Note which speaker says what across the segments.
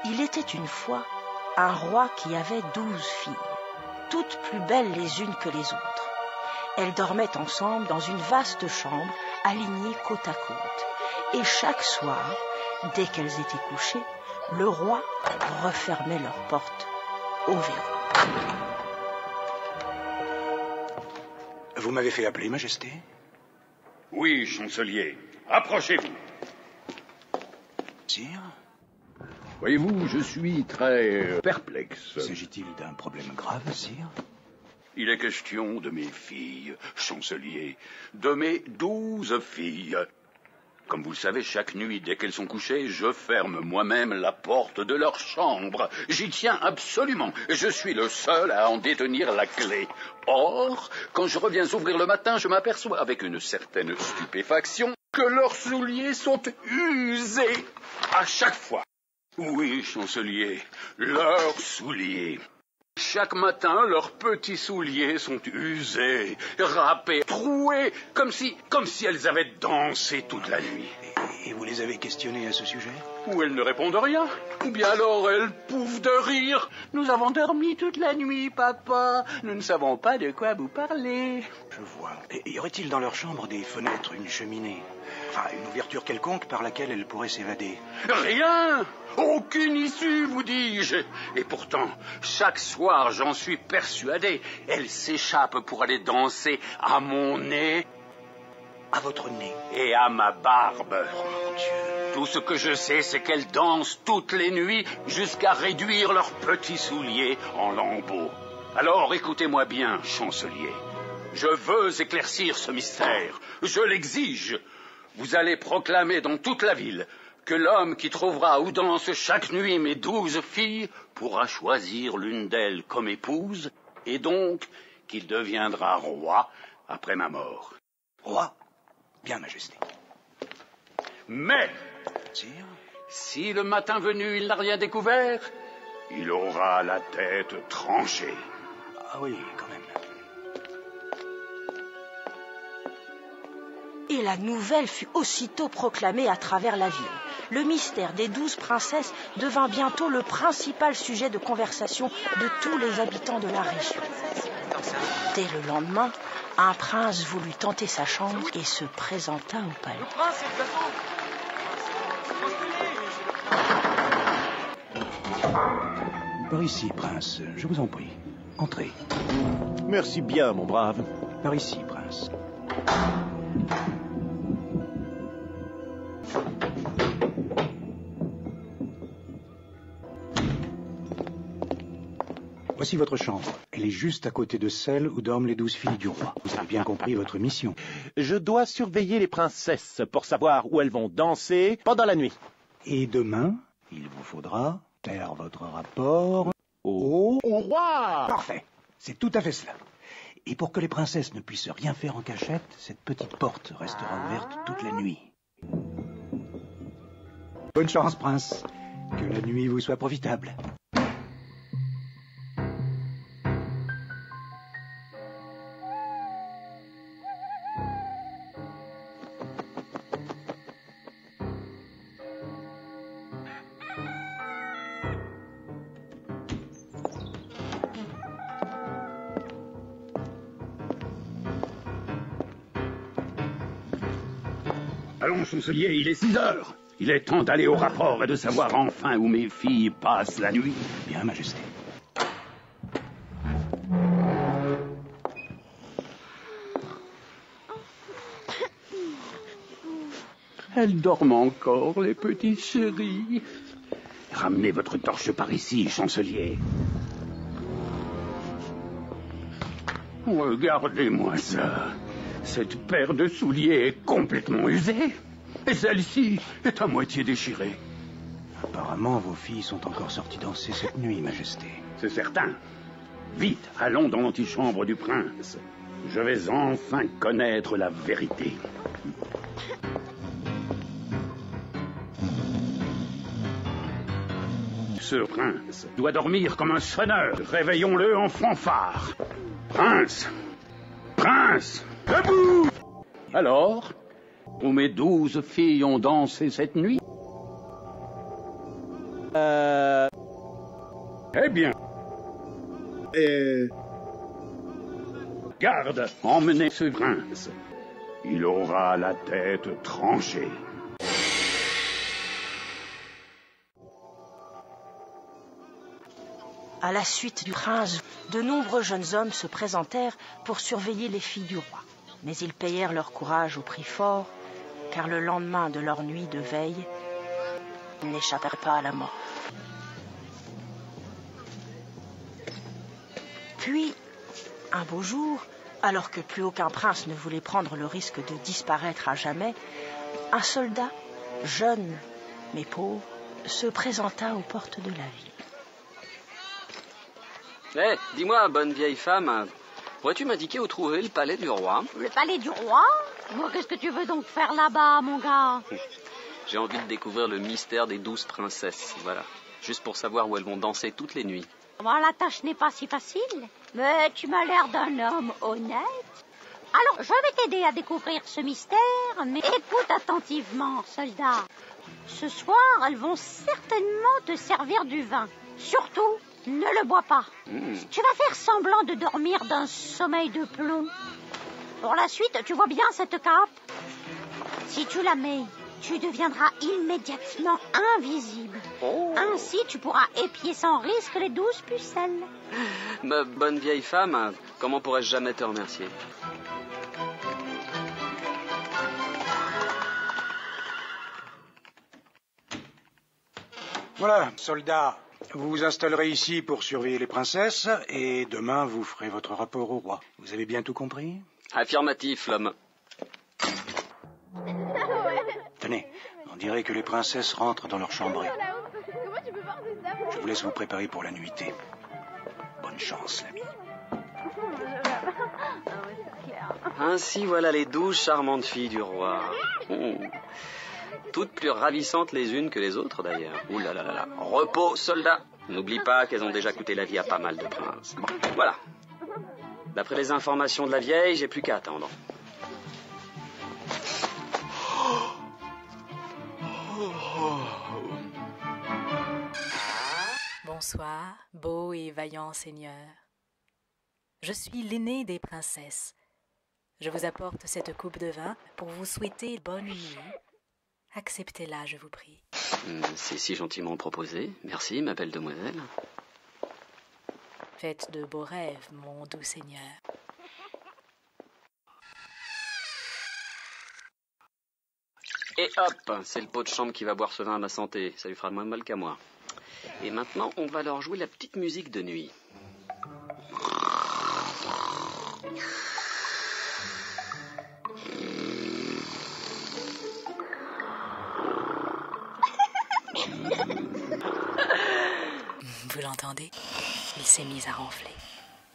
Speaker 1: Il était une fois un roi qui avait 12 filles, toutes plus belles les unes que les autres. Elles dormaient ensemble dans une vaste chambre alignées côte à côte. Et chaque soir, dès qu'elles étaient couchées, le roi refermait leurs portes au verrou.
Speaker 2: Vous m'avez fait appeler, Majesté?
Speaker 3: Oui, chancelier. Approchez-vous.
Speaker 2: Sire?
Speaker 3: Voyez-vous, je suis très perplexe.
Speaker 2: S'agit-il d'un problème grave, sire?
Speaker 3: Il est question de mes filles, chancelier. De mes 12 filles. Comme vous le savez, chaque nuit, dès qu'elles sont couchées, je ferme moi-même la porte de leur chambre. J'y tiens absolument. Je suis le seul à en détenir la clé. Or, quand je reviens ouvrir le matin, je m'aperçois avec une certaine stupéfaction que leurs souliers sont usés à chaque fois. Oui, chancelier, leurs souliers. Chaque matin, leurs petits souliers sont usés, râpés, troués, comme si elles avaient dansé toute la nuit.
Speaker 2: Et vous les avez questionnées à ce sujet?
Speaker 3: Ou elles ne répondent rien, ou bien alors elles pouffent de rire. Nous avons dormi toute la nuit, papa. Nous ne savons pas de quoi vous parler.
Speaker 2: Je vois. Et y aurait-il dans leur chambre des fenêtres, une cheminée? Enfin, une ouverture quelconque par laquelle elles pourraient s'évader?
Speaker 3: Rien! Aucune issue, vous dis-je. Et pourtant, chaque soir, j'en suis persuadé, elles s'échappent pour aller danser à mon nez.
Speaker 2: À votre nez?
Speaker 3: Et à ma barbe.
Speaker 2: Oh mon Dieu.
Speaker 3: Tout ce que je sais, c'est qu'elles dansent toutes les nuits jusqu'à réduire leurs petits souliers en lambeaux. Alors écoutez-moi bien, chancelier. Je veux éclaircir ce mystère. Je l'exige. Vous allez proclamer dans toute la ville que l'homme qui trouvera où dansent chaque nuit mes 12 filles pourra choisir l'une d'elles comme épouse, et donc qu'il deviendra roi après ma mort.
Speaker 2: Roi? Bien, Majesté.
Speaker 3: Mais,
Speaker 2: Sire?
Speaker 3: si le matin venu il n'a rien découvert, il aura la tête tranchée.
Speaker 2: Ah oui, quand même.
Speaker 1: Et la nouvelle fut aussitôt proclamée à travers la ville. Le mystère des 12 princesses devint bientôt le principal sujet de conversation de tous les habitants de la région. Dès le lendemain, un prince voulut tenter sa chance et se présenta au palais.
Speaker 4: Le prince est bientôt.
Speaker 2: Par ici, prince, je vous en prie. Entrez.
Speaker 5: Merci bien, mon brave.
Speaker 2: Par ici, prince. Voici votre chambre. Elle est juste à côté de celle où dorment les 12 filles du roi. Vous avez bien compris votre mission.
Speaker 5: Je dois surveiller les princesses pour savoir où elles vont danser pendant la nuit.
Speaker 2: Et demain, il vous faudra faire votre rapport au
Speaker 5: roi.
Speaker 2: Parfait. C'est tout à fait cela. Et pour que les princesses ne puissent rien faire en cachette, cette petite porte restera ouverte toute la nuit. Bonne chance, prince. Que la nuit vous soit profitable.
Speaker 3: Allons, chancelier, il est 6 heures. Il est temps d'aller au rapport et de savoir enfin où mes filles passent la nuit.
Speaker 2: Bien, Majesté.
Speaker 3: Elles dorment encore, les petites chéries. Ramenez votre torche par ici, chancelier. Regardez-moi ça. Cette paire de souliers est complètement usée. Et celle-ci est à moitié déchirée.
Speaker 2: Apparemment, vos filles sont encore sorties danser cette nuit, Majesté.
Speaker 3: C'est certain. Vite, allons dans l'antichambre du prince. Je vais enfin connaître la vérité. Ce prince doit dormir comme un sonneur. Réveillons-le en fanfare. Prince! Prince! Debout! Alors, où mes 12 filles ont dansé cette nuit? Eh bien. Garde, emmenez ce prince. Il aura la tête tranchée.
Speaker 1: À la suite du prince, de nombreux jeunes hommes se présentèrent pour surveiller les filles du roi. Mais ils payèrent leur courage au prix fort, car le lendemain de leur nuit de veille, ils n'échappèrent pas à la mort. Puis, un beau jour, alors que plus aucun prince ne voulait prendre le risque de disparaître à jamais, un soldat, jeune mais pauvre, se présenta aux portes de la ville.
Speaker 6: Eh, dis-moi, bonne vieille femme, pourrais-tu m'indiquer où trouver le palais du roi?
Speaker 7: Le palais du roi? Oh, qu'est-ce que tu veux donc faire là-bas, mon gars?
Speaker 6: J'ai envie de découvrir le mystère des 12 princesses, voilà. Juste pour savoir où elles vont danser toutes les nuits.
Speaker 7: Bon, la tâche n'est pas si facile, mais tu m'as l'air d'un homme honnête. Alors, je vais t'aider à découvrir ce mystère, mais écoute attentivement, soldat. Ce soir, elles vont certainement te servir du vin. Surtout, ne le bois pas. Tu vas faire semblant de dormir d'un sommeil de plomb. Pour la suite, tu vois bien cette cape? Si tu la mets, tu deviendras immédiatement invisible.
Speaker 6: Oh.
Speaker 7: Ainsi, tu pourras épier sans risque les 12 pucelles.
Speaker 6: Ma bonne vieille femme, comment pourrais-je jamais te remercier?
Speaker 2: Voilà, soldats, vous vous installerez ici pour surveiller les princesses et demain vous ferez votre rapport au roi. Vous avez bien tout compris?
Speaker 6: Affirmatif, l'homme.
Speaker 2: Tenez, on dirait que les princesses rentrent dans leur chambrée. Je vous laisse vous préparer pour la nuitée. Bonne chance, l'ami.
Speaker 6: Ainsi voilà les 12 charmantes filles du roi. Toutes plus ravissantes les unes que les autres, d'ailleurs. Ouh là là là là. Repos, soldats. N'oublie pas qu'elles ont déjà coûté la vie à pas mal de princes. Bon, voilà. D'après les informations de la vieille, j'ai plus qu'à attendre.
Speaker 8: Bonsoir, beau et vaillant seigneur. Je suis l'aînée des princesses. Je vous apporte cette coupe de vin pour vous souhaiter bonne nuit. Acceptez-la, je vous prie.
Speaker 6: C'est si gentiment proposé. Merci, ma belle demoiselle.
Speaker 8: Faites de beaux rêves, mon doux seigneur.
Speaker 6: Et hop, c'est le pot de chambre qui va boire ce vin à ma santé. Ça lui fera moins mal qu'à moi. Et maintenant, on va leur jouer la petite musique de nuit.
Speaker 8: Vous l'entendez? Il s'est mis à ronfler.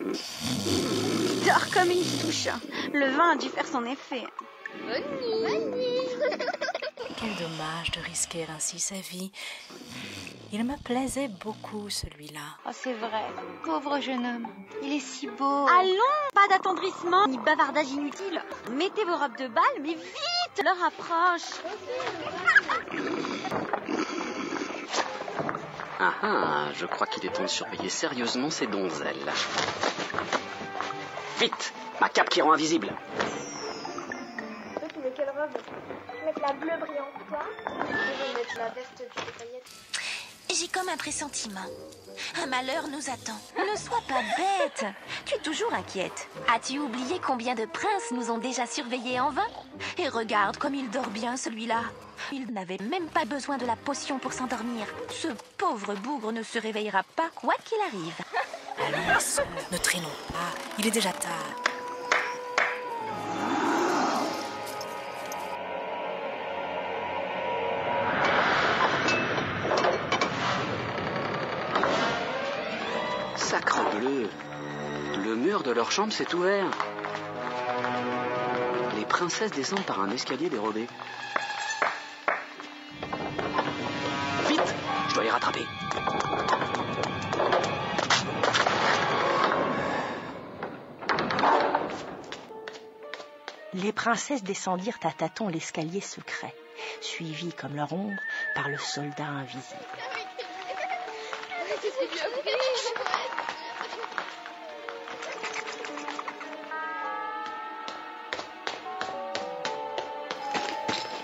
Speaker 9: Il dort comme une touche. Le vin a dû faire son effet.
Speaker 7: Bonne nuit.
Speaker 8: Quel dommage de risquer ainsi sa vie. Il me plaisait beaucoup, celui-là.
Speaker 9: Oh, c'est vrai. Pauvre jeune homme. Il est si beau.
Speaker 7: Allons, pas d'attendrissement ni bavardage inutile. Mettez vos robes de bal, mais vite, l'heure approche.
Speaker 6: Ah ah, je crois qu'il est temps de surveiller sérieusement ces donzelles. Vite, ma cape qui rend invisible.
Speaker 10: Toi, tu mets quelle robe? Je vais mettre la bleue brillante, toi? Je vais mettre la verte du paillette.
Speaker 11: J'ai comme un pressentiment. Un malheur nous attend. Ne sois pas bête. Tu es toujours inquiète. As-tu oublié combien de princes nous ont déjà surveillés en vain? Et regarde comme il dort bien, celui-là. Il n'avait même pas besoin de la potion pour s'endormir. Ce pauvre bougre ne se réveillera pas quoi qu'il arrive.
Speaker 8: Allons, ma sœur, ne traînons pas. Il est déjà tard.
Speaker 6: Sacrebleu, le mur de leur chambre s'est ouvert. Les princesses descendent par un escalier dérobé. Vite, je dois les rattraper.
Speaker 1: Les princesses descendirent à tâtons l'escalier secret, suivies comme leur ombre par le soldat invisible.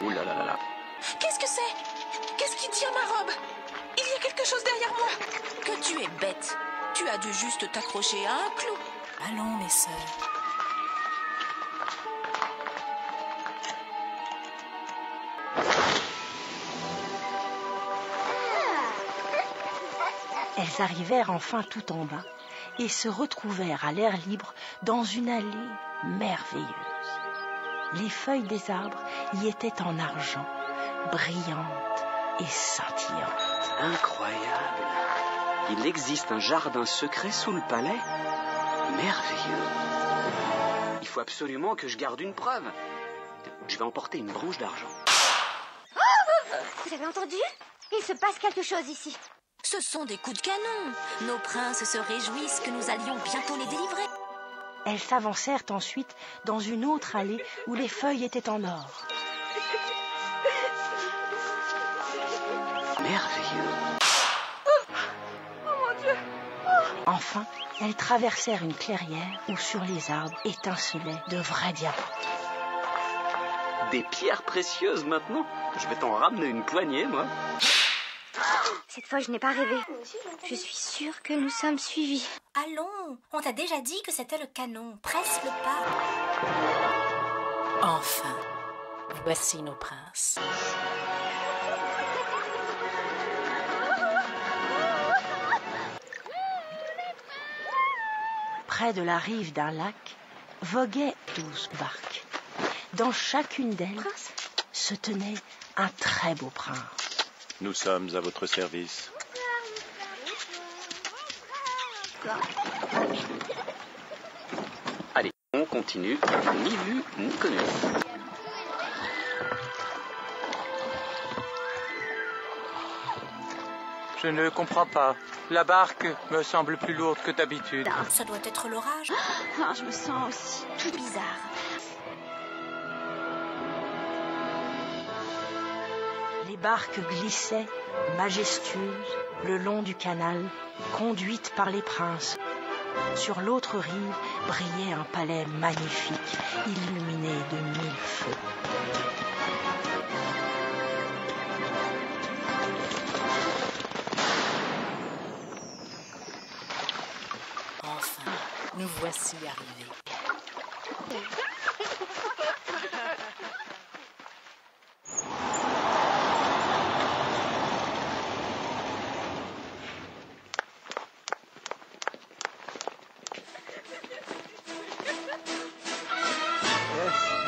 Speaker 6: Ouh là là là là.
Speaker 11: Qu'est-ce que c'est? Qu'est-ce qui tient ma robe? Il y a quelque chose derrière moi. Que tu es bête. Tu as dû juste t'accrocher à un clou.
Speaker 8: Allons, mes sœurs.
Speaker 1: Elles arrivèrent enfin tout en bas et se retrouvèrent à l'air libre dans une allée merveilleuse. Les feuilles des arbres y étaient en argent, brillantes et scintillantes.
Speaker 6: Incroyable. Il existe un jardin secret sous le palais. Merveilleux. Il faut absolument que je garde une preuve. Je vais emporter une branche d'argent.
Speaker 10: Vous avez entendu? Il se passe quelque chose ici.
Speaker 11: Ce sont des coups de canon. Nos princes se réjouissent que nous allions bientôt les délivrer.
Speaker 1: Elles s'avancèrent ensuite dans une autre allée où les feuilles étaient en or.
Speaker 6: Merveilleux.
Speaker 10: Oh mon Dieu!
Speaker 1: Enfin, elles traversèrent une clairière où sur les arbres étincelaient de vrais diamants.
Speaker 6: Des pierres précieuses maintenant? Je vais t'en ramener une poignée, moi.
Speaker 10: Cette fois, je n'ai pas rêvé. Je suis sûre que nous sommes suivis.
Speaker 7: Allons, on t'a déjà dit que c'était le canon. Presse le pas.
Speaker 8: Enfin, voici nos princes.
Speaker 1: Près de la rive d'un lac voguaient 12 barques. Dans chacune d'elles se tenait un très beau prince.
Speaker 5: Nous sommes à votre service.
Speaker 6: Allez, on continue. Ni vu, ni connu.
Speaker 12: Je ne comprends pas. La barque me semble plus lourde que d'habitude.
Speaker 7: Ça doit être l'orage.
Speaker 9: Ah, je me sens aussi tout bizarre.
Speaker 1: Les barques glissaient, majestueuses, le long du canal, conduites par les princes. Sur l'autre rive brillait un palais magnifique, illuminé de 1000 feux.
Speaker 8: Enfin, nous voici arrivés.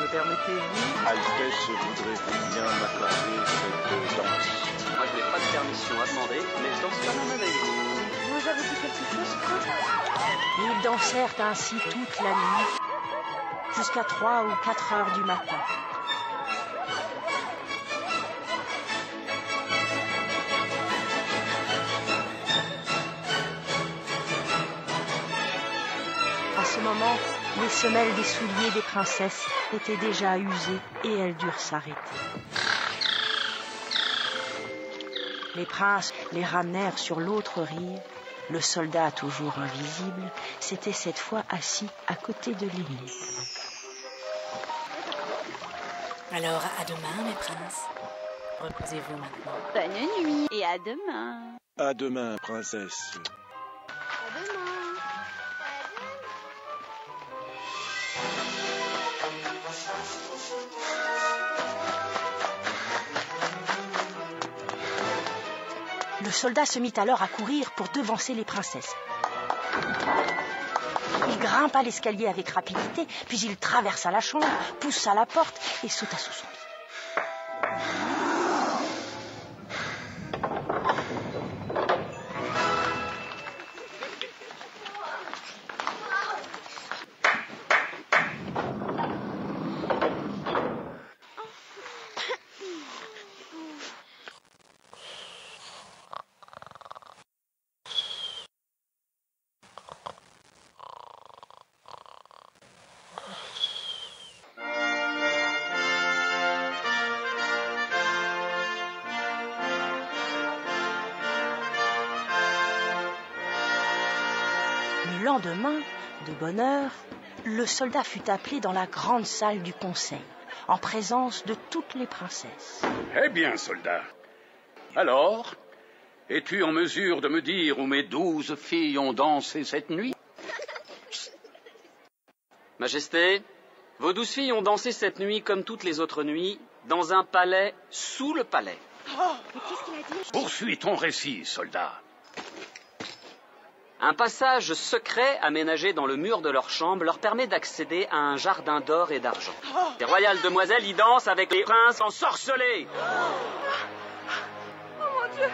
Speaker 12: Me permettez-vous?
Speaker 5: Altesse, voudrez-vous bien m'accorder cette danse?
Speaker 6: Moi, je n'ai pas de permission à demander, mais je danse quand même avec vous.
Speaker 10: Vous avez dit quelque chose, prince?
Speaker 1: Ils dansèrent ainsi toute la nuit, jusqu'à 3 ou 4 heures du matin. À ce moment, les semelles des souliers des princesses étaient déjà usées et elles durent s'arrêter. Les princes les ramenèrent sur l'autre rive. Le soldat, toujours invisible, s'était cette fois assis à côté de l'aîné.
Speaker 8: Alors, à demain, mes princes. Reposez-vous maintenant.
Speaker 9: Bonne nuit et à demain.
Speaker 5: À demain, princesse.
Speaker 10: À demain.
Speaker 1: Le soldat se mit alors à courir pour devancer les princesses. Il grimpa l'escalier avec rapidité, puis il traversa la chambre, poussa la porte et sauta sous son lit. Le lendemain, de bonne heure, le soldat fut appelé dans la grande salle du conseil, en présence de toutes les princesses.
Speaker 3: Eh bien, soldat. Alors, es-tu en mesure de me dire où mes 12 filles ont dansé cette nuit?
Speaker 6: Majesté, vos 12 filles ont dansé cette nuit comme toutes les autres nuits, dans un palais sous le palais.
Speaker 3: Poursuis ton récit, soldat.
Speaker 6: Un passage secret aménagé dans le mur de leur chambre leur permet d'accéder à un jardin d'or et d'argent. Les royales demoiselles y dansent avec les princes ensorcelés.
Speaker 10: Oh mon Dieu!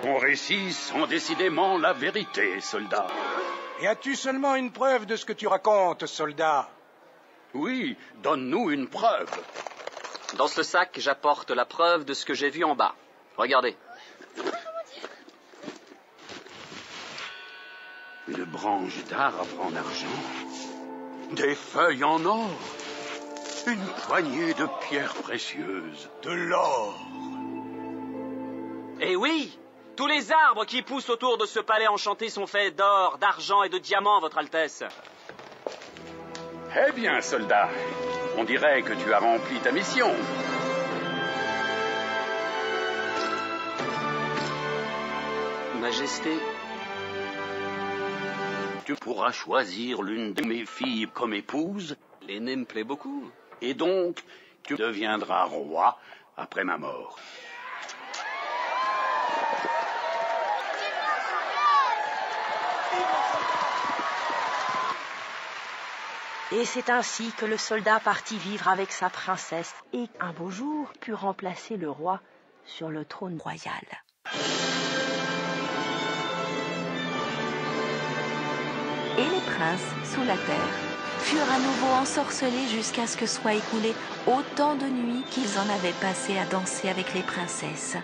Speaker 3: Ton récit sent décidément la vérité, soldat.
Speaker 13: Et as-tu seulement une preuve de ce que tu racontes, soldat?
Speaker 3: Oui, donne-nous une preuve.
Speaker 6: Dans ce sac, j'apporte la preuve de ce que j'ai vu en bas. Regardez.
Speaker 3: Une branche d'arbre en argent, des feuilles en or, une poignée de pierres précieuses, de l'or.
Speaker 6: Eh oui, tous les arbres qui poussent autour de ce palais enchanté sont faits d'or, d'argent et de diamants, Votre Altesse.
Speaker 3: Eh bien, soldat, on dirait que tu as rempli ta mission.
Speaker 6: Majesté,
Speaker 3: tu pourras choisir l'une de mes filles comme épouse.
Speaker 6: L'aînée me plaît beaucoup.
Speaker 3: Et donc, tu deviendras roi après ma mort.
Speaker 1: Et c'est ainsi que le soldat partit vivre avec sa princesse et un beau jour put remplacer le roi sur le trône royal.
Speaker 11: Et les princes, sous la terre, furent à nouveau ensorcelés jusqu'à ce que soient écoulées autant de nuits qu'ils en avaient passé à danser avec les princesses.